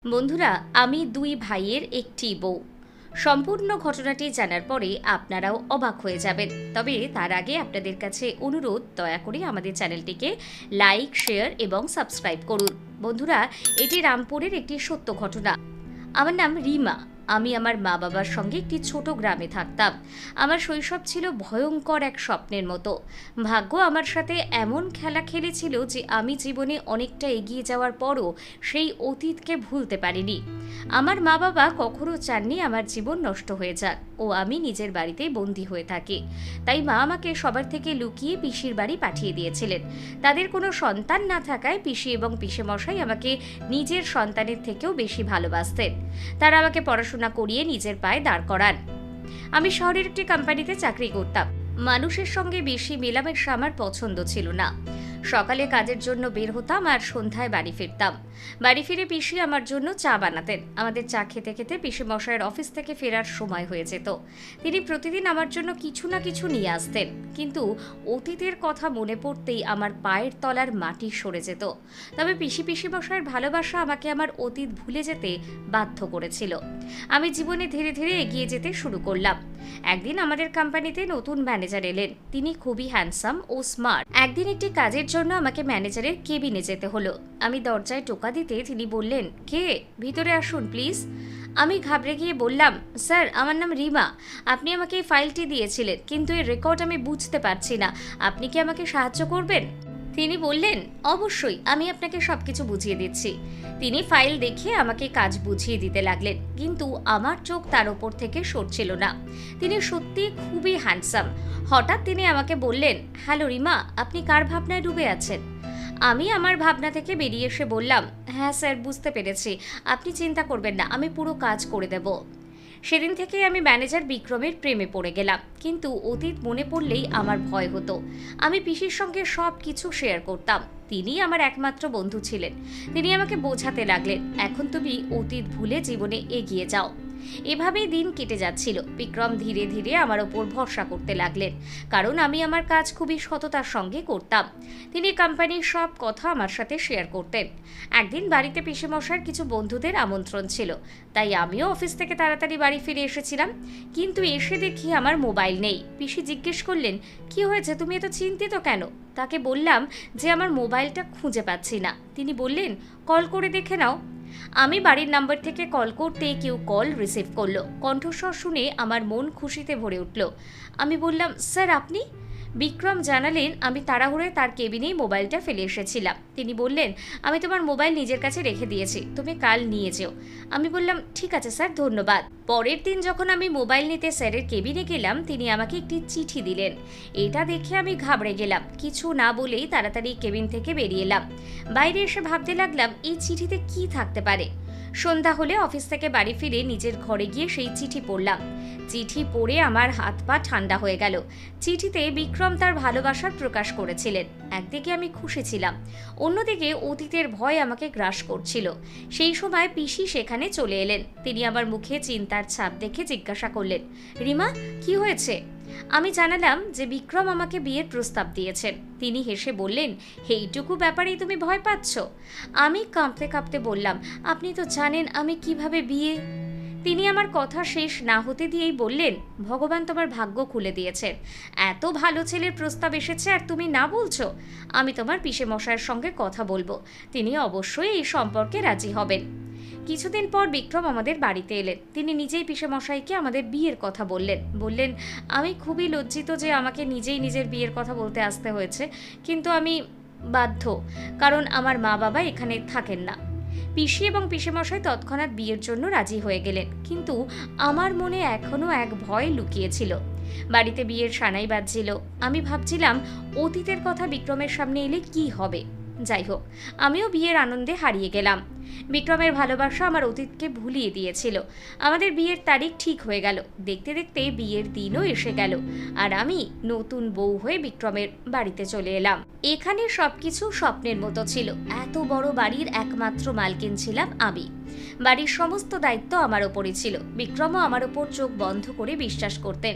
বন্ধুরা, আমি দুই ভাইয়ের একটি বউ। সম্পূর্ণ ঘটনাটি জানার পরে আপনারাও অবাক হয়ে যাবেন। তবে তার আগে আপনাদের কাছে অনুরোধ, দয়া করে আমাদের চ্যানেলটিকে লাইক, শেয়ার এবং সাবস্ক্রাইব করুন। বন্ধুরা, এটি রামপুরের একটি সত্য ঘটনা। আমার নাম রিমা। আমি আমার মা বাবার সঙ্গে একটি ছোট গ্রামে থাকতাম। আমার শৈশব ছিল ভয়ঙ্কর এক স্বপ্নের মতো। ভাগ্য আমার সাথে এমন খেলা খেলেছিল যে আমি জীবনে অনেকটা এগিয়ে যাওয়ার পরও সেই অতীতকে ভুলতে পারিনি। আমার মা বাবা কখনো চাননি আমার জীবন নষ্ট হয়ে যাক ও আমি নিজের বাড়িতেই বন্দী হয়ে থাকি। তাই মা আমাকে সবার থেকে লুকিয়ে পিসির বাড়ি পাঠিয়ে দিয়েছিলেন। তাদের কোনো সন্তান না থাকায় পিসি এবং পিসেমশাই আমাকে নিজের সন্তানের থেকেও বেশি ভালোবাসতেন। তারা আমাকে পড়াশোনা করিয়ে নিজের পায়ে দাঁড় করান। আমি শহরের একটি কোম্পানিতে চাকরি করতাম। মানুষের সঙ্গে বেশি মেলামেশা আমার পছন্দ ছিল না। সকালে কাজের জন্য বের হতাম আর সন্ধ্যায় বাড়ি ফিরতাম। বাড়ি ফিরে পিসি আমার জন্য চা বানাতেন। আমাদের চা খেতে খেতে পিসি মশাইয়ের অফিস থেকে ফেরার সময় হয়ে যেত। তিনি প্রতিদিন আমার জন্য কিছু না কিছু নিয়ে আসতেন, কিন্তু অতীতের কথা মনে পড়তেই আমার পায়ের তলার মাটি সরে যেত। তবে পিসি মশাইয়ের ভালোবাসা আমাকে আমার অতীত ভুলে যেতে বাধ্য করেছিল। আমি জীবনে ধীরে ধীরে এগিয়ে যেতে শুরু করলাম। একদিন আমাদের কোম্পানিতে নতুন ম্যানেজার এলেন। তিনি খুবই হ্যান্ডসাম ও স্মার্ট। একদিন একটি কাজের জন্য আমাকে ম্যানেজারের কেবিনে যেতে হলো। আমি দরজায় টোকা দিতে তিনি বললেন, কে? ভিতরে আসুন প্লিজ। আমি ঘাবড়ে গিয়ে বললাম, স্যার, আমার নাম রিমা। আপনি আমাকে এই ফাইলটি দিয়েছিলেন, কিন্তু এর রেকর্ড আমি বুঝতে পারছি না। আপনি কি আমাকে সাহায্য করবেন? তিনি বললেন, অবশ্যই, আমি আপনাকে সবকিছু বুঝিয়ে দিচ্ছি। তিনি ফাইল দেখে আমাকে কাজ বুঝিয়ে দিতে লাগলেন, কিন্তু আমার চোখ তার ওপর থেকে সরছিল না। তিনি সত্যি খুবই হ্যান্ডসাম। হঠাৎ তিনি আমাকে বললেন, হ্যালো রিমা, আপনি কার ভাবনায় ডুবে আছেন? আমি আমার ভাবনা থেকে বেরিয়ে এসে বললাম, হ্যাঁ স্যার, বুঝতে পেরেছি। আপনি চিন্তা করবেন না, আমি পুরো কাজ করে দেব। সেদিন থেকে আমি ম্যানেজার বিক্রমের প্রেমে পড়ে গেলাম, কিন্তু অতীত মনে পড়লেই আমার ভয় হতো। আমি পিসির সঙ্গে সব কিছু শেয়ার করতাম। তিনি আমার একমাত্র বন্ধু ছিলেন। তিনি আমাকে বোঝাতে লাগলেন, এখন তুমি অতীত ভুলে জীবনে এগিয়ে যাও। এভাবেই দিন কেটে যাচ্ছিল। বিক্রম ধীরে ধীরে আমার ওপর ভরসা করতে লাগলেন, কারণ আমি আমার কাজ খুবই সততার সঙ্গে করতাম। তিনি কোম্পানির সব কথা আমার সাথে শেয়ার করতেন। একদিন বাড়িতে পিসেমশাইয়ের কিছু বন্ধুদের আমন্ত্রণ ছিল, তাই আমিও অফিস থেকে তাড়াতাড়ি বাড়ি ফিরে এসেছিলাম। কিন্তু এসে দেখি আমার মোবাইল নেই। পিসি জিজ্ঞেস করলেন, কি হয়েছে, তুমি এত চিন্তিত কেন? তাকে বললাম যে আমার মোবাইলটা খুঁজে পাচ্ছি না। তিনি বললেন, কল করে দেখে নাও। আমি বাড়ির নাম্বার থেকে কল করতে কেউ কল রিসিভ করলো। কণ্ঠস্বর শুনে আমার মন খুশিতে ভরে উঠল। আমি বললাম, স্যার আপনি? বিক্রম জানালেন, আমি তাড়াহুড়োয় তার কেবিনেই মোবাইলটা ফেলে এসেছিলাম। তিনি বললেন, আমি তোমার মোবাইল নিজের কাছে রেখে দিয়েছি, তুমি কাল নিয়ে যেও। আমি বললাম, ঠিক আছে স্যার, ধন্যবাদ। পরের দিন যখন আমি মোবাইল নিতে স্যারের কেবিনে গেলাম, তিনি আমাকে একটি চিঠি দিলেন। এটা দেখে আমি ঘাবড়ে গেলাম। কিছু না বলেই তাড়াতাড়ি কেবিন থেকে বেরিয়ে এলাম। বাইরে এসে ভাবতে লাগলাম, এই চিঠিতে কি থাকতে পারে। সন্ধ্যা হলে অফিস থেকে বাড়ি ফিরে নিজের ঘরে গিয়ে সেই চিঠি পড়লাম। চিঠি পড়ে আমার হাত পা ঠান্ডা হয়ে গেল। চিঠিতে বিক্রম তার ভালোবাসার প্রকাশ করেছিলেন। একদিকে আমি খুশি ছিলাম, অন্যদিকে অতীতের ভয় আমাকে গ্রাস করছিল। সেই সময় পিসি সেখানে চলে এলেন। তিনি আমার মুখে চিন্তার ছাপ দেখে জিজ্ঞাসা করলেন, রিমা, কি হয়েছে? আমি জানালাম যে বিক্রম আমাকে বিয়ের প্রস্তাব দিয়েছেন। তিনি হেসে বললেন, এইটুকু ব্যাপারেই তুমি ভয় পাচ্ছ? আমি কাঁপতে কাঁপতে বললাম, আপনি তো জানেন আমি কিভাবে বিয়ে। তিনি আমার কথা শেষ না হতে দিয়েই বললেন, ভগবান তোমার ভাগ্য খুলে দিয়েছেন। এত ভালো ছেলের প্রস্তাব এসেছে আর তুমি না বলছো? আমি তোমার পিসেমশাইয়ের সঙ্গে কথা বলবো, তিনি অবশ্যই এই সম্পর্কে রাজি হবেন। কিছুদিন পর বিক্রম আমাদের বাড়িতে এলেন। তিনি নিজেই পিসেমশাইকে আমাদের বিয়ের কথা বললেন, আমি খুবই লজ্জিত যে আমাকে নিজেই নিজের বিয়ের কথা বলতে আসতে হয়েছে, কিন্তু আমি বাধ্য, কারণ আমার মা বাবা এখানে থাকেন না। পিসি এবং পিসেমশাই তৎক্ষণাৎ বিয়ের জন্য রাজি হয়ে গেলেন, কিন্তু আমার মনে এখনো এক ভয় লুকিয়েছিল। বাড়িতে বিয়ের সানাই বাজছিল। আমি ভাবছিলাম অতীতের কথা বিক্রমের সামনে এলে কি হবে। যাই হোক, আমিও বিয়ের আনন্দে হারিয়ে গেলাম। বিক্রমের ভালোবাসা আমার অতীতকে ভুলিয়ে দিয়েছিল। আমাদের বিয়ের তারিখ ঠিক হয়ে গেল। দেখতে দেখতে বিয়ের দিনও এসে গেল, আর আমি নতুন বউ হয়ে বিক্রমের বাড়িতে চলে এলাম। এখানে সবকিছু স্বপ্নের মতো ছিল। এত বড় বাড়ির একমাত্র মালকিন ছিলাম আমি। বাড়ির সমস্ত দায়িত্ব আমার ওপরই ছিল। বিক্রমও আমার ওপর চোখ বন্ধ করে বিশ্বাস করতেন।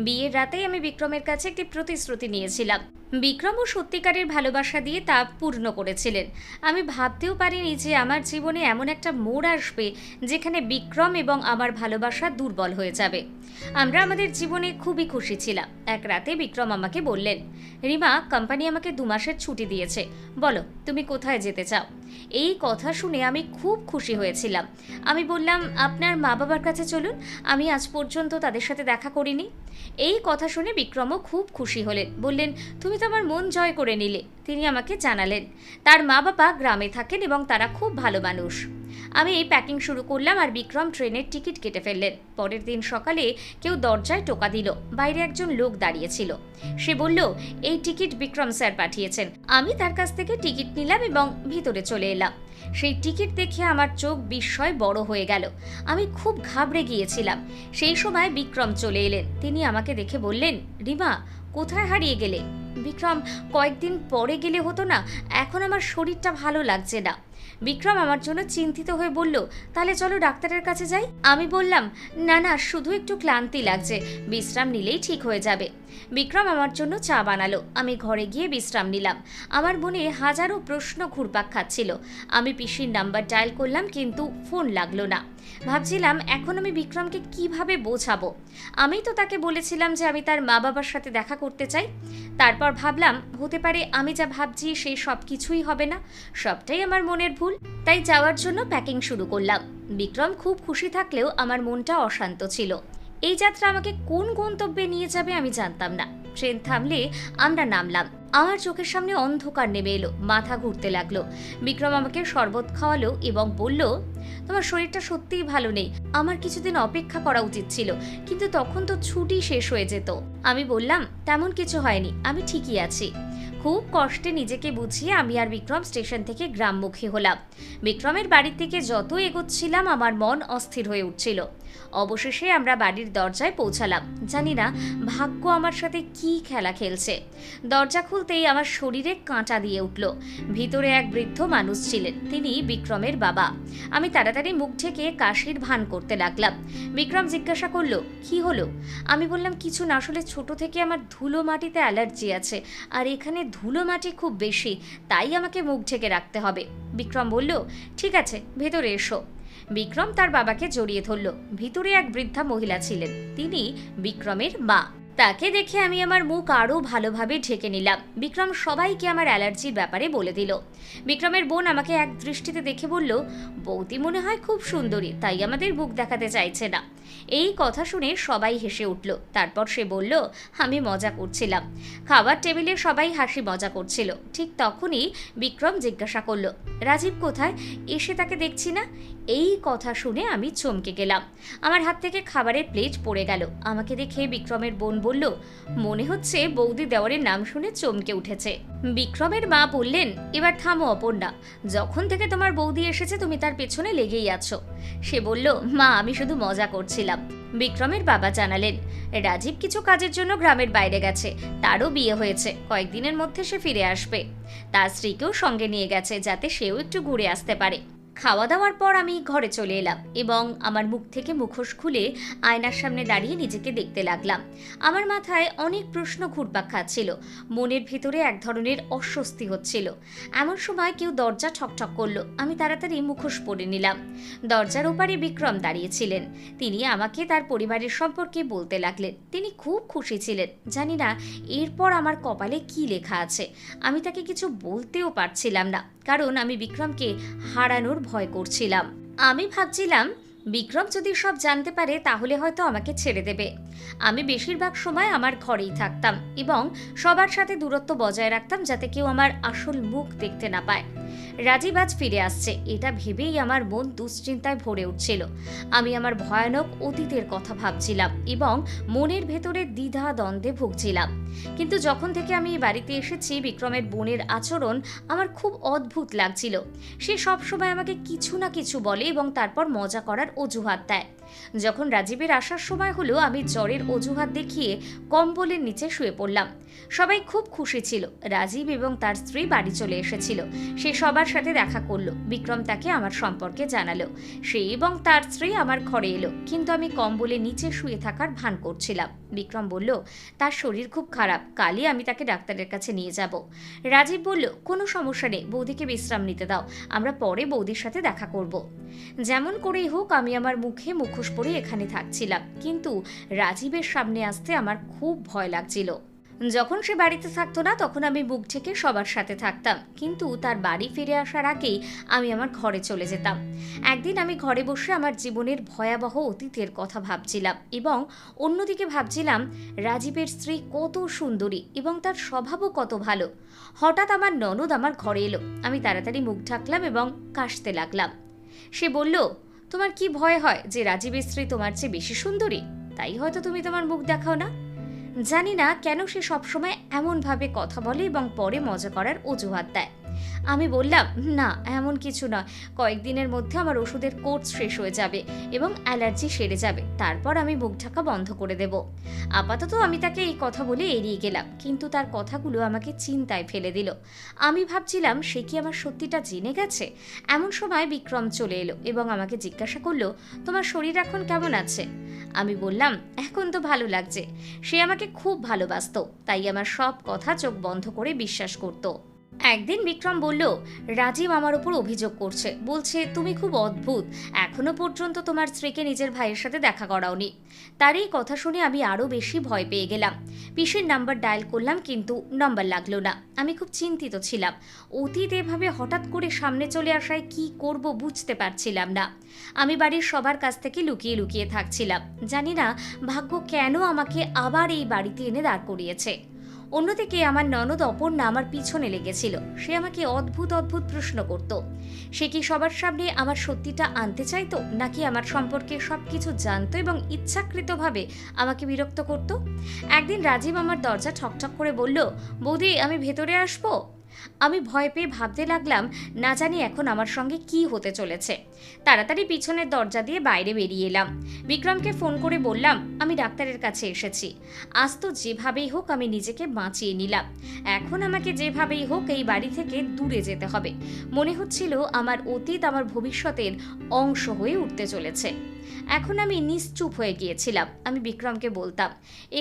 বিয়ের রাতেই আমি বিক্রমের কাছে একটি প্রতিশ্রুতি নিয়েছিলাম। বিক্রমও সত্যিকারের ভালোবাসা দিয়ে তা পূর্ণ করেছিলেন। আমি ভাবতেও পারিনি যে আমার জীবনে এমন একটা মোড় আসবে যেখানে বিক্রম এবং আমার ভালোবাসা দুর্বল হয়ে যাবে। আমরা আমাদের জীবনে খুবই খুশি ছিলাম। এক রাতে বিক্রম আমাকে বললেন, রিমা, কোম্পানি আমাকে 2 মাসের ছুটি দিয়েছে, বলো তুমি কোথায় যেতে চাও। এই কথা শুনে আমি খুব খুশি হয়েছিলাম। আমি বললাম, আপনার মা বাবার কাছে চলুন, আমি আজ পর্যন্ত তাদের সাথে দেখা করিনি। এই কথা শুনে বিক্রমও খুব খুশি হলেন, বললেন, তুমি তো আমার মন জয় করে নিলে। তিনি আমাকে জানালেন তার মা বাবা গ্রামে থাকেন এবং তারা খুব ভালো মানুষ। আমি এই প্যাকিং শুরু করলাম আর বিক্রম ট্রেনের টিকিট কেটে ফেললেন। পরের দিন সকালে কেউ দরজায় টোকা দিল। বাইরে একজন লোক দাঁড়িয়েছিল। সে বলল, এই টিকিট বিক্রম স্যার পাঠিয়েছেন। আমি তার কাছ থেকে টিকিট নিলাম এবং ভিতরে চলে এলাম। সেই টিকিট দেখে আমার চোখ বিস্ময় বড় হয়ে গেল। আমি খুব ঘাবড়ে গিয়েছিলাম। সেই সময় বিক্রম চলে এলেন। তিনি আমাকে দেখে বললেন, রিমা, কোথায় হারিয়ে গেলে? বিক্রম, কয়েকদিন পরে গেলে হতো না, এখন আমার শরীরটা ভালো লাগছে না। বিক্রম আমার জন্য চিন্তিত হয়ে বলল, তাহলে চলো ডাক্তারের কাছে যাই। আমি বললাম, না না, শুধু একটু ক্লান্তি লাগছে, বিশ্রাম নিলেই ঠিক হয়ে যাবে। বিক্রম আমার জন্য চা বানালো। আমি ঘরে গিয়ে বিশ্রাম নিলাম। আমার মনে হাজারো প্রশ্ন ঘুরপাক খাচ্ছিল। আমি পিসির নাম্বার ডায়াল করলাম, কিন্তু ফোন লাগলো না। ভাবছিলাম এখন আমি বিক্রমকে কিভাবে বোঝাবো। আমি তো তাকে বলেছিলাম যে আমি তার মা বাবার সাথে দেখা করতে চাই। তারপর ভাবলাম, হতে পারে আমি যা ভাবছি সেই সব কিছুই হবে না, সবটাই আমার মনের ভুল। তাই যাওয়ার জন্য প্যাকিং শুরু করলাম। বিক্রম খুব খুশি থাকলেও আমার মনটা অশান্ত ছিল। এই যাত্রা আমাকে কোন গন্তব্যে নিয়ে যাবে আমি জানতাম না। ট্রেন থামলে আমরা নামলাম। আমার চোখের সামনে অন্ধকার নেমে এলো, মাথা ঘুরতে লাগলো। বিক্রম আমাকে শরবত খাওয়ালো এবং বলল, তোমার শরীরটা সত্যিই ভালো নেই, আমার কিছুদিন অপেক্ষা করা উচিত ছিল, কিন্তু তখন তো ছুটি শেষ হয়ে যেত। আমি বললাম, তেমন কিছু হয়নি, আমি ঠিকই আছি। খুব কষ্টে নিজেকে বুঝিয়ে আমি আর বিক্রম স্টেশন থেকে গ্রামমুখী হলাম। বিক্রমের বাড়ির থেকে যত এগোচ্ছিলাম আমার মন অস্থির হয়ে উঠছিল। অবশেষে আমরা বাড়ির দরজায় পৌঁছালাম। জানি না ভাগ্য আমার সাথে কি খেলা খেলছে। দরজা খুলতেই আমার শরীরে কাঁটা দিয়ে উঠল। ভিতরে এক বৃদ্ধ মানুষ ছিলেন, তিনি বিক্রমের বাবা। আমি তাড়াতাড়ি মুখ ঢেকে কাশির ভান করতে লাগলাম। বিক্রম জিজ্ঞাসা করলো, কি হলো? আমি বললাম, কিছু না, আসলে ছোট থেকে আমার ধুলো মাটিতে অ্যালার্জি আছে, আর এখানে ধুলো মাটি খুব বেশি, তাই আমাকে মুখ ঢেকে রাখতে হবে। বিক্রম বলল, ঠিক আছে, ভেতরে এসো। বিক্রম তার বাবাকে জড়িয়ে ধরল। ভিতরে এক বৃদ্ধা মহিলা ছিলেন, তিনি বিক্রমের মা। তাকে দেখে আমি আমার মুখ আরও ভালোভাবে ঢেকে নিলাম। বিক্রম সবাইকে আমার অ্যালার্জির ব্যাপারে বলে দিল। বিক্রমের বোন আমাকে এক দৃষ্টিতে দেখে বলল, বৌদি মনে হয় খুব সুন্দরী, তাই আমাদের মুখ দেখাতে চাইছে না। এই কথা শুনে সবাই হেসে উঠল। তারপর সে বলল, আমি মজা করছিলাম। খাবার টেবিলে সবাই হাসি মজা করছিল। ঠিক তখনই বিক্রম জিজ্ঞাসা করলো, রাজীব কোথায়? এসে তাকে দেখছি না। এই কথা শুনে আমি চমকে গেলাম। আমার হাত থেকে খাবারের প্লেট পড়ে গেল। আমাকে দেখে বিক্রমের বোন বলল, মনে হচ্ছে বৌদি দেওয়ারের নাম শুনে চমকে উঠেছে। বিক্রমের মা বললেন, এবার থামো অপর্ণা, যখন থেকে তোমার বৌদি এসেছে তুমি তার পেছনে লেগেই আছো। সে বলল, মা, আমি শুধু মজা করছিলাম। বিক্রমের বাবা জানালেন, রাজীব কিছু কাজের জন্য গ্রামের বাইরে গেছে, তারও বিয়ে হয়েছে, কয়েকদিনের মধ্যে সে ফিরে আসবে। তার স্ত্রীকেও সঙ্গে নিয়ে গেছে, যাতে সেও একটু ঘুরে আসতে পারে। খাওয়া দাওয়ার পর আমি ঘরে চলে এলাম এবং আমার মুখ থেকে মুখোশ খুলে আয়নার সামনে দাঁড়িয়ে নিজেকে দেখতে লাগলাম। আমার মাথায় অনেক প্রশ্ন ঘুরপাক খাচ্ছিল। মনের ভিতরে এক ধরনের অস্বস্তি হচ্ছিল। এমন সময় কেউ দরজা ঠকঠক করলো। আমি তাড়াতাড়ি মুখোশ পরে নিলাম। দরজার ওপারে বিক্রম দাঁড়িয়েছিলেন। তিনি আমাকে তার পরিবারের সম্পর্কে বলতে লাগলেন। তিনি খুব খুশি ছিলেন। জানি না এরপর আমার কপালে কি লেখা আছে। আমি তাকে কিছু বলতেও পারছিলাম না, কারণ আমি বিক্রমকে হারানোর ভয় করছিলাম। আমি ভাবছিলাম, বিক্রম যদি সব জানতে পারে তাহলে হয়তো আমাকে ছেড়ে দেবে। আমি বেশিরভাগ সময় আমার ঘরেই থাকতাম এবং সবার সাথে দূরত্ব বজায় রাখতাম, যাতে কেউ আমার আসল মুখ দেখতে না পায়। রাজীব আজ ফিরে আসছে, এটা ভেবেই আমার মন দুশ্চিন্তায় ভরে উঠছিল। আমি আমার ভয়ানক অতীতের কথা ভাবছিলাম এবং মনের ভেতরে দ্বিধা দ্বন্দ্বে ভুগছিলাম। কিন্তু যখন থেকে আমি এই বাড়িতে এসেছি, বিক্রমের বোনের আচরণ আমার খুব অদ্ভুত লাগছিল। সে সবসময় আমাকে কিছু না কিছু বলে এবং তারপর মজা করার অজুহাত দেয়। যখন রাজীবের আসার সময় হলো, আমি জ্বরের অজুহাত দেখিয়ে কম্বলের নিচে শুয়ে পড়লাম। সবাই খুব খুশি ছিল। রাজীব এবং তার স্ত্রী বাড়ি চলে এসেছিল। সে সবার সাথে দেখা করলো। বিক্রম তাকে আমার সম্পর্কে জানালো। সে এবং তার স্ত্রী আমার ঘরে এলো, কিন্তু আমি কম্বলের নিচে শুয়ে থাকার ভান করছিলাম। বিক্রম বলল, তার শরীর খুব খারাপ, কালই আমি তাকে ডাক্তারের কাছে নিয়ে যাব। রাজীব বলল, কোনো সমস্যা নেই, বৌদিকে বিশ্রাম নিতে দাও, আমরা পরে বৌদির সাথে দেখা করব। যেমন করেই হোক আমি আমার মুখে মুখোশ পরে এখানে থাকছিলাম, কিন্তু রাজীবের সামনে আসতে আমার খুব ভয় লাগছিল। যখন সে বাড়িতে থাকতো না তখন আমি মুখ ঢেকে সবার সাথে থাকতাম, কিন্তু তার বাড়ি ফিরে আসার আগেই আমি আমার ঘরে চলে যেতাম। একদিন আমি ঘরে বসে আমার জীবনের ভয়াবহ অতীতের কথা ভাবছিলাম, এবং অন্যদিকে ভাবছিলাম রাজীবের স্ত্রী কত সুন্দরী এবং তার স্বভাবও কত ভালো। হঠাৎ আমার ননদ আমার ঘরে এলো। আমি তাড়াতাড়ি মুখ ঢাকলাম এবং কাশতে লাগলাম। সে বলল, তোমার কি ভয় হয় যে রাজীবের স্ত্রী তোমার চেয়ে বেশি সুন্দরী? তাই হয়তো তুমি তোমার মুখ দেখাও না। জানি না কেন সে সবসময় এমনভাবে কথা বলে এবং পরে মজা করার অজুহাত দেয়। আমি বললাম, না এমন কিছু নয়, কয়েকদিনের মধ্যে আমার ওষুধের কোর্স শেষ হয়ে যাবে এবং অ্যালার্জি সেরে যাবে, তারপর আমি মুখ ঢাকা বন্ধ করে দেব। আপাতত আমি তাকে এই কথা বলে এড়িয়ে গেলাম, কিন্তু তার কথাগুলো আমাকে চিন্তায় ফেলে দিল। আমি ভাবছিলাম সে কি আমার সত্যিটা জেনে গেছে। এমন সময় বিক্রম চলে এলো এবং আমাকে জিজ্ঞাসা করলো, তোমার শরীর এখন কেমন আছে? আমি বললাম, এখন তো ভালো লাগছে। সে আমাকে খুব ভালোবাসতো, তাই আমার সব কথা চোখ বন্ধ করে বিশ্বাস করত। একদিন বিক্রম বলল, রাজীব আমার উপর অভিযোগ করছে, বলছে তুমি খুব অদ্ভুত, এখনো পর্যন্ত তোমার স্ত্রীকে নিজের ভাইয়ের সাথে দেখা করাওনি। তার এই কথা শুনে আমি আরও বেশি ভয় পেয়ে গেলাম। পিসির নাম্বার ডায়াল করলাম, কিন্তু নাম্বার লাগলো না। আমি খুব চিন্তিত ছিলাম। অতীত এভাবে হঠাৎ করে সামনে চলে আসায় কি করব বুঝতে পারছিলাম না। আমি বাড়ির সবার কাছ থেকে লুকিয়ে লুকিয়ে থাকছিলাম। জানি না ভাগ্য কেন আমাকে আবার এই বাড়িতে এনে দাঁড় করিয়েছে। অন্যদিকে আমার ননদ অপর্ণা আমার পিছনে লেগেছিল। সে আমাকে অদ্ভুত অদ্ভুত প্রশ্ন করত। সে কি সবার সামনে আমার সত্যিটা আনতে চাইতো, নাকি আমার সম্পর্কে সবকিছু জানতো এবং ইচ্ছাকৃতভাবে আমাকে বিরক্ত করত? একদিন রাজীব আমার দরজা ঠকঠক করে বলল, বৌদি আমি ভেতরে আসবো? আমি ভয় পেয়ে ভাবতে লাগলাম, না জানি এখন আমার সঙ্গে কি হতে চলেছে। তাড়াতাড়ি পিছনের দরজা দিয়ে বাইরে বেরিয়ে এলাম। বিক্রমকে ফোন করে বললাম, আমি ডাক্তারের কাছে এসেছি। আজ তো যেভাবেই হোক আমি নিজেকে বাঁচিয়ে নিলাম। এখন আমাকে যেভাবেই হোক এই বাড়ি থেকে দূরে যেতে হবে। মনে হচ্ছিল আমার অতীত আমার ভবিষ্যতের অংশ হয়ে উঠতে চলেছে। এখন আমি নিশ্চুপ হয়ে গিয়েছিলাম। আমি বিক্রমকে বলতাম,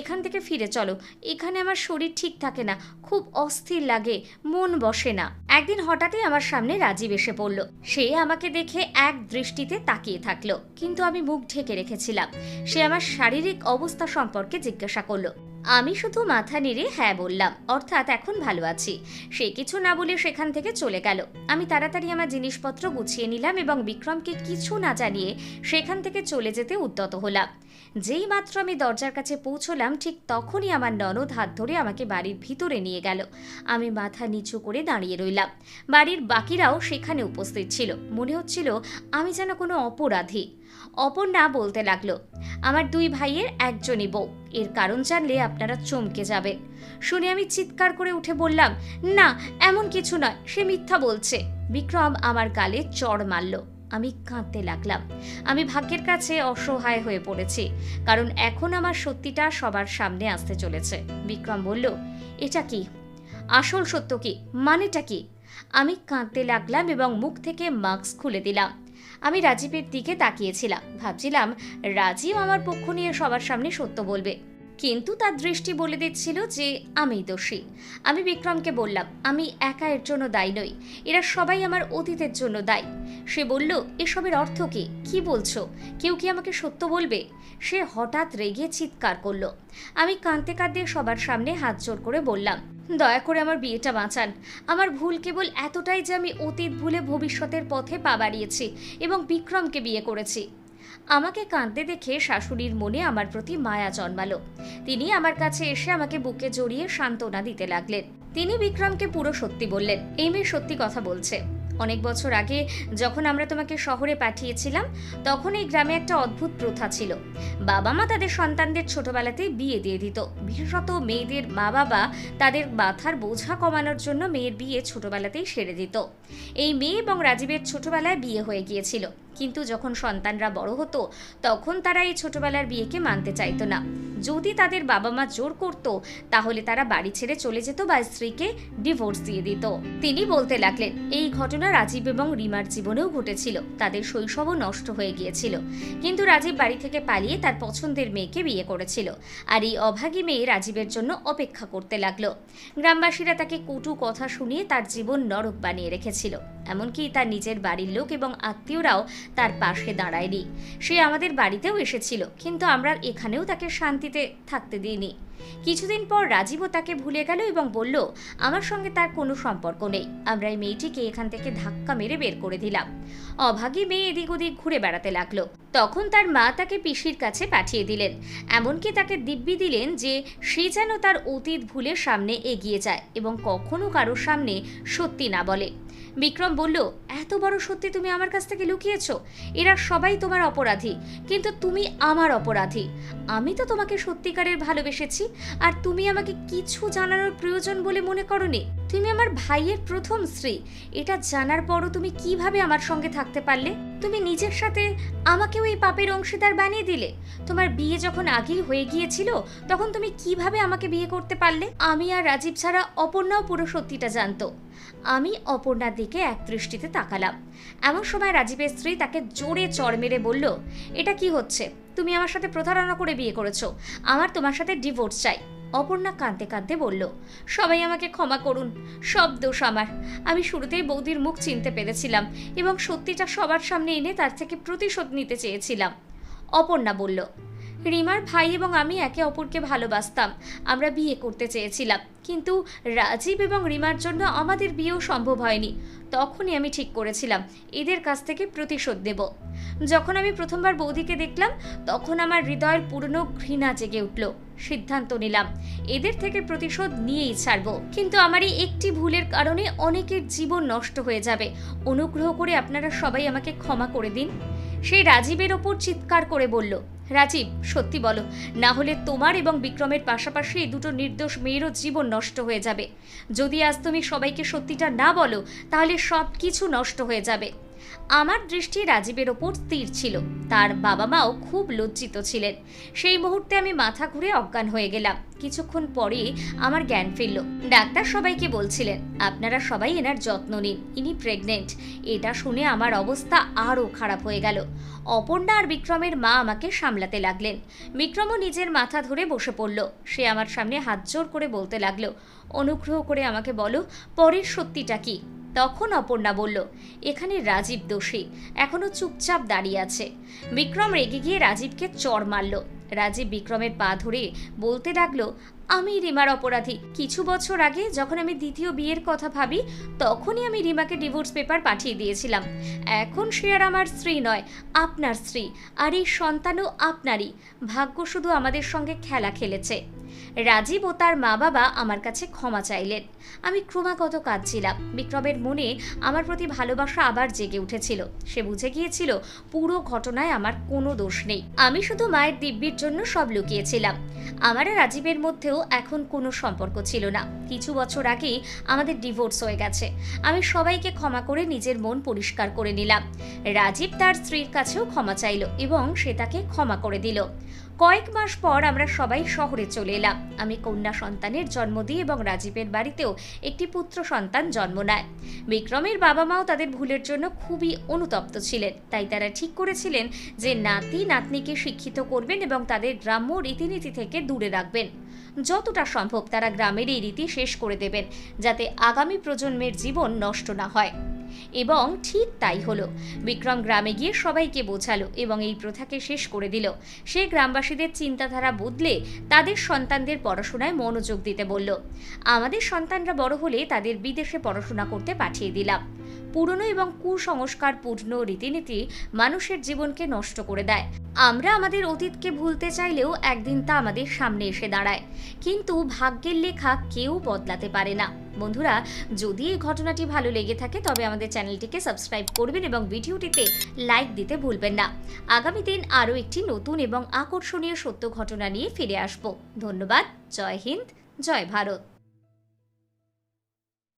এখান থেকে ফিরে চলো, এখানে আমার শরীর ঠিক থাকে না, খুব অস্থির লাগে, মন বসে না। একদিন হঠাৎই আমার সামনে রাজীব এসে পড়ল। সে আমাকে দেখে এক দৃষ্টিতে তাকিয়ে থাকলো, কিন্তু আমি মুখ ঢেকে রেখেছিলাম। সে আমার শারীরিক অবস্থা সম্পর্কে জিজ্ঞাসা করলো। আমি শুধু মাথা নেড়ে হ্যাঁ বললাম, অর্থাৎ এখন ভালো আছি। সে কিছু না বলে সেখান থেকে চলে গেল। আমি তাড়াতাড়ি আমার জিনিসপত্র গুছিয়ে নিলাম এবং বিক্রমকে কিছু না জানিয়ে সেখান থেকে চলে যেতে উদ্যত হলাম। যেই মাত্র আমি দরজার কাছে পৌঁছলাম, ঠিক তখনই আমার ননদ হাত ধরে আমাকে বাড়ির ভিতরে নিয়ে গেল। আমি মাথা নিচু করে দাঁড়িয়ে রইলাম। বাড়ির বাকিরাও সেখানে উপস্থিত ছিল। মনে হচ্ছিল আমি যেন কোনো অপরাধী। অপর্ণা বলতে লাগলো, আমার দুই ভাইয়ের একজনই বউ, এর কারণ জানলে আপনারা চমকে যাবেন। শুনে আমি চিৎকার করে উঠে বললাম, না এমন কিছু নয়, সে মিথ্যা বলছে। বিক্রম আমার গালে চড় মারল। আমি কাঁদতে লাগলাম। আমি ভাগ্যের কাছে অসহায় হয়ে পড়েছি, কারণ এখন আমার সত্যিটা সবার সামনে আসতে চলেছে। বিক্রম বলল, এটা কি? আসল সত্য কি? মানেটা কি? আমি কাঁদতে লাগলাম এবং মুখ থেকে মাস্ক খুলে দিলাম। আমি রাজীবের দিকে তাকিয়েছিলাম, ভাবছিলাম রাজীব আমার পক্ষ নিয়ে সবার সামনে সত্য বলবে, কিন্তু তার দৃষ্টি বলে দিচ্ছিল যে আমিই দোষী। আমি বিক্রমকে বললাম, আমি একা এর জন্য দায়ী নই, এরা সবাই আমার অতীতের জন্য দায়ী। সে বলল, এসবের অর্থ কি? কি বলছো? কেউ কি আমাকে সত্য বলবে? সে হঠাৎ রেগে চিৎকার করলো। আমি কাঁদতে কাঁদতে সবার সামনে হাত জোর করে বললাম, দয়া করে আমার বিয়েটা বাঁচান। আমার ভুল কেবল এতটাই যে আমি অতীত ভুলে ভবিষ্যতের পথে পা বাড়িয়েছি এবং বিক্রমকে বিয়ে করেছি। আমাকে কাঁদতে দেখে শাশুড়ির মনে আমার প্রতি মায়া জন্মালো। তিনি আমার কাছে এসে আমাকে বুকে জড়িয়ে সান্ত্বনা দিতে লাগলেন। তিনি বিক্রমকে পুরো সত্যি বললেন, এই মেয়ে সত্যি কথা বলছে। অনেক বছর আগে যখন আমরা তোমাকে শহরে পাঠিয়েছিলাম, তখন এই গ্রামে একটা অদ্ভুত প্রথা ছিল। বাবা মা তাদের সন্তানদের ছোটবেলাতেই বিয়ে দিয়ে দিত। বিশেষত মেয়েদের মা বাবা তাদের মাথার বোঝা কমানোর জন্য মেয়ের বিয়ে ছোটবেলাতেই সেরে দিত। এই মেয়ে এবং রাজীবের ছোটবেলায় বিয়ে হয়ে গিয়েছিল, কিন্তু যখন সন্তানরা বড় হতো তখন তারা এই ছোটবেলার বিয়েকে মানতে চাইতো না। যদি তাদের বাবা মা জোর করত তাহলে তারা বাড়ি ছেড়ে চলে যেত বা স্ত্রীকে ডিভোর্স দিয়ে দিত। তিনি বলতে লাগলেন, এই ঘটনা রাজীব এবং রিমার জীবনেও ঘটেছিল। তাদের শৈশবও নষ্ট হয়ে গিয়েছিল, কিন্তু রাজীব বাড়ি থেকে পালিয়ে তার পছন্দের মেয়েকে বিয়ে করেছিল, আর এই অভাগী মেয়ে রাজীবের জন্য অপেক্ষা করতে লাগলো। গ্রামবাসীরা তাকে কটু কথা শুনিয়ে তার জীবন নরক বানিয়ে রেখেছিল। এমনকি তার নিজের বাড়ির লোক এবং আত্মীয়রাও তার পাশে দাঁড়ায়নি। সে আমাদের বাড়িতেও এসেছিল, কিন্তু আমরা এখানেও তাকে শান্তিতে থাকতে দিইনি। কিছুদিন পর রাজীবও তাকে ভুলে গেল এবং বলল, আমার সঙ্গে তার কোনো সম্পর্ক নেই। আমরা এই মেয়েটিকে এখান থেকে ধাক্কা মেরে বের করে দিলাম। অভাগী মেয়ে এদিক ওদিক ঘুরে বেড়াতে লাগলো। তখন তার মা তাকে পিসির কাছে পাঠিয়ে দিলেন। এমনকি তাকে দিব্যি দিলেন যে সে যেন তার অতীত ভুলে সামনে এগিয়ে যায় এবং কখনো কারোর সামনে সত্যি না বলে। বিক্রম বলল, এত বড় সত্যি তুমি আমার কাছ থেকে লুকিয়েছ? এরা সবাই তোমার অপরাধী, কিন্তু তুমি আমার অপরাধী। আমি তো তোমাকে সত্যিকারের ভালোবেসেছি, আর তুমি আমাকে কিছু জানানোর প্রয়োজন বলে মনে করোনি। তুমি আমার ভাইয়ের প্রথম স্ত্রী। এটা জানার পরও তুমি কিভাবে আমার সঙ্গে থাকতে পারলে? তুমি নিজের সাথে আমাকেও এই পাপের অংশীদার বানিয়ে দিলে। তোমার বিয়ে যখন আগেই হয়ে গিয়েছিল, তখন তুমি কিভাবে আমাকে বিয়ে করতে পারলে? আমি আর রাজীব ছাড়া অপর্ণাও পুরো সত্যিটা জানতো। আমি অপর্ণার দিকে এক দৃষ্টিতে তাকালাম। এমন সময় রাজীবের স্ত্রী তাকে জোরে চড় মেরে বলল, এটা কি হচ্ছে? তুমি আমার সাথে প্রতারণা করে বিয়ে করেছো। আমার তোমার সাথে ডিভোর্স চাই। অপর্ণা কাঁদতে কাঁদতে বলল, সবাই আমাকে ক্ষমা করুন, সব দোষ আমার। আমি শুরুতেই বৌদির মুখ চিনতে পেরেছিলাম এবং সত্যিটা সবার সামনে এনে তার থেকে প্রতিশোধ নিতে চেয়েছিলাম। অপর্ণা বলল, রিমার ভাই এবং আমি একে অপরকে ভালোবাসতাম। আমরা বিয়ে করতে চেয়েছিলাম, কিন্তু রাজীব এবং রিমার জন্য আমাদের বিয়েও সম্ভব হয়নি। তখনই আমি ঠিক করেছিলাম এদের কাছ থেকে প্রতিশোধ নেব। যখন আমি প্রথমবার বৌদিকে দেখলাম, তখন আমার হৃদয়ের পুরনো ঘৃণা জেগে উঠল। সিদ্ধান্ত নিলাম এদের থেকে প্রতিশোধ নিয়েই ছাড়ব। কিন্তু আমার এই একটি ভুলের কারণে অনেকের জীবন নষ্ট হয়ে যাবে। অনুগ্রহ করে আপনারা সবাই আমাকে ক্ষমা করে দিন। সেই রাজীবের ওপর চিৎকার করে বলল, রাজীব, সত্যি বলো, না হলে তোমার এবং বিক্রমের পাশাপাশি এই দুটো নির্দোষ মেয়েরও জীবন নষ্ট হয়ে যাবে। যদি আজ তুমি সবাইকে সত্যিটা না বলো, তাহলে সব কিছু নষ্ট হয়ে যাবে। আমার দৃষ্টি রাজীবের ওপর স্থির ছিল। তার বাবা মাও খুব লজ্জিত ছিলেন। সেই মুহূর্তে আমি মাথা ঘুরে অজ্ঞান হয়ে গেলাম। কিছুক্ষণ পরে আমার জ্ঞান ফিরল। ডাক্তার সবাইকে বলছিলেন, আপনারা সবাই এনার যত্ন নিন, ইনি প্রেগনেন্ট। এটা শুনে আমার অবস্থা আরও খারাপ হয়ে গেল। অপর্ণা আর বিক্রমের মা আমাকে সামলাতে লাগলেন। বিক্রমও নিজের মাথা ধরে বসে পড়ল। সে আমার সামনে হাত জোর করে বলতে লাগলো, অনুগ্রহ করে আমাকে বলো পরের সত্যিটা কি। তখন অপর্ণা বলল, এখানে রাজীব দোষী, এখনো চুপচাপ দাঁড়িয়ে আছে। বিক্রম রেগে গিয়ে রাজীবকে চড় মারল। রাজীব বিক্রমের পা ধরে বলতে লাগলো, আমি রিমার অপরাধী। কিছু বছর আগে যখন আমি দ্বিতীয় বিয়ের কথা ভাবি, তখনই আমি রিমাকে ডিভোর্স পেপার পাঠিয়ে দিয়েছিলাম। এখন সে আর আমার স্ত্রী নয়, আপনার স্ত্রী, আর এই সন্তানও আপনারই। ভাগ্য শুধু আমাদের সঙ্গে খেলা খেলেছে। রাজীব ও তার মা বাবা আমার কাছে ক্ষমা চাইলেন। আমি ক্রমাগত কাঁদছিলাম। বিক্রমের মনে আমার প্রতি ভালোবাসা আবার জেগে উঠেছিল। সে বুঝে গিয়েছিল পুরো ঘটনায় আমার কোনো দোষ নেই। আমি শুধু মায়ের দিব্যির জন্য সব লুকিয়েছিলাম। আমার আর রাজীবের মধ্যেও এখন কোনো সম্পর্ক ছিল না। কিছু বছর আগেই আমাদের ডিভোর্স হয়ে গেছে। আমি সবাইকে ক্ষমা করে নিজের মন পরিষ্কার করে নিলাম। রাজীব তার স্ত্রীর কাছেও ক্ষমা চাইল এবং সে তাকে ক্ষমা করে দিল। কয়েক মাস পর আমরা সবাই শহরে চলে এলাম। আমি কন্যা সন্তানের জন্ম দিই এবং রাজীবের বাড়িতেও একটি পুত্র সন্তান জন্ম নেয়। বিক্রমের বাবা মাও তাদের ভুলের জন্য খুবই অনুতপ্ত ছিলেন। তাই তারা ঠিক করেছিলেন যে নাতি নাতনিকে শিক্ষিত করবেন এবং তাদের গ্রাম্য রীতিনীতি থেকে দূরে রাখবেন। যতটা সম্ভব তারা গ্রামের এই রীতি শেষ করে দেবেন, যাতে আগামী প্রজন্মের জীবন নষ্ট না হয়। এবং ঠিক তাই হলো। বিক্রম গ্রামে গিয়ে সবাইকে বোঝালো এবং এই প্রথাকে শেষ করে দিল। সে গ্রামবাসীদের চিন্তাধারা বদলে তাদের সন্তানদের পড়াশোনায় মনোযোগ দিতে বলল। আমাদের সন্তানরা বড় হলে তাদের বিদেশে পড়াশোনা করতে পাঠিয়ে দিলাম। পুরনো এবং কুসংস্কারপূর্ণ রীতিনীতি মানুষের জীবনকে নষ্ট করে দেয়। আমরা আমাদের অতীতকে ভুলতে চাইলেও একদিন তা আমাদের সামনে এসে দাঁড়ায়, কিন্তু ভাগ্যের লেখা কেউ বদলাতে পারে না। বন্ধুরা, যদি এই ঘটনাটি ভালো লেগে থাকে তবে আমাদের চ্যানেলটিকে সাবস্ক্রাইব করবেন এবং ভিডিওটিতে লাইক দিতে ভুলবেন না। আগামী দিন আরও একটি নতুন এবং আকর্ষণীয় সত্য ঘটনা নিয়ে ফিরে আসব। ধন্যবাদ। জয় হিন্দ, জয় ভারত।